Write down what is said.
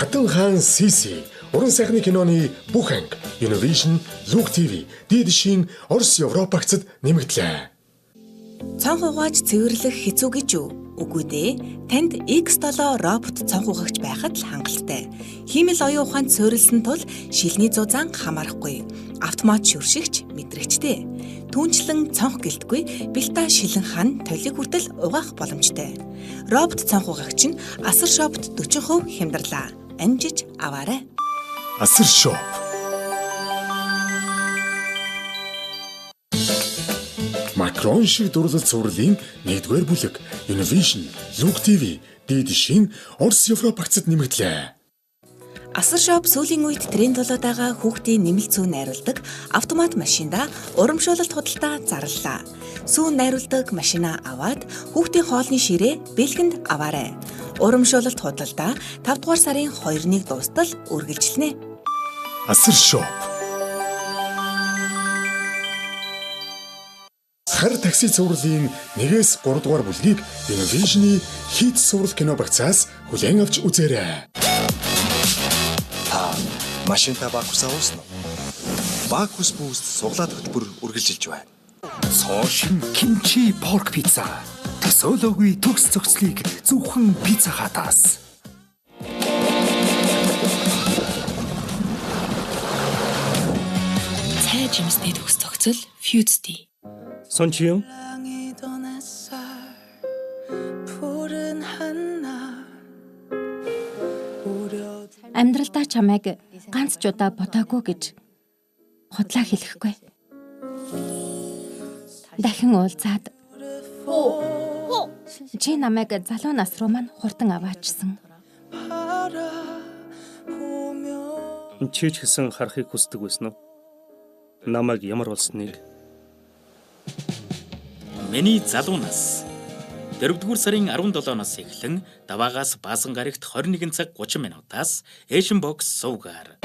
Хатан хаан Сиси, уран сайхны киноны бүх анги Univision, Look TV, дидшийн Орос Европагцад нэмэгдлээ. Цонх угааж цэвэрлэх хэцүү гэж юу? Үгүй дээ. Танд X7 робот цонх угаагч байхад л хангалттай. Хиймэл оюун ухаанд суурилсан тул шилний зузаан хамаарахгүй. Автомат шүршигч мэдрэгчтэй. Түүнчлэн цонх гэлтгүй бэлта шилэн хан толиг хүртэл угаах боломжтой. Робот цонх угаагч нь Асар шопт 40% хямдрлаа. Амжиж аваарай. Асар шоп. Макрон шиг дурлал цувралын 1-р бүлэг Univision, Look TV, дидшийн Орос Европагцад нэмэгдлээ. Асар шоп сүүлийн үед тренд болоод байгаа хүүхдийн нэмэлт сүүн найруулдаг автомат машинда урамшуулалт худалдаа зарлалаа. Сүүн найруулдаг машина аваад хүүхдийн хоолны ширээ бэлгэнд аваарай. Урамшуулалт худалдаа 5 дугаар сарын 2-ыг дуустал үргэлжилнэ. Асар шоп. Хар такси цувралын 1-3 дугаар бүлгийг Univision-ы хит цуврал кино багцаас хүлээн авч үзээрэй. Машинта Бакусаа уусан уу? Бакус бүүст суглаад хөтөлбөр үргэлжилж байна. Соошин кимчи порк пицца. Төсөөлөөгүй төгс зохицлыг зөвхөн пицца хатаас. Цай жимсний төгс зохицол Fusty. Сончио. Амьдралдаа чамайг ганц ч удаа бодоогүй гэж худлаа хэлэхгүй. Дахин уулзаад чи намайг залуу нас руу маань хурдан аваачсан. Чи ч гэсэн харахыг хүсдэг байсан уу? Намайг ямар болсныг? Миний залуу нас 4-р сарын 17-наас эхлэн даваагаас баасан гарагт 21 цаг 30 минутаас Asian Box сувгаар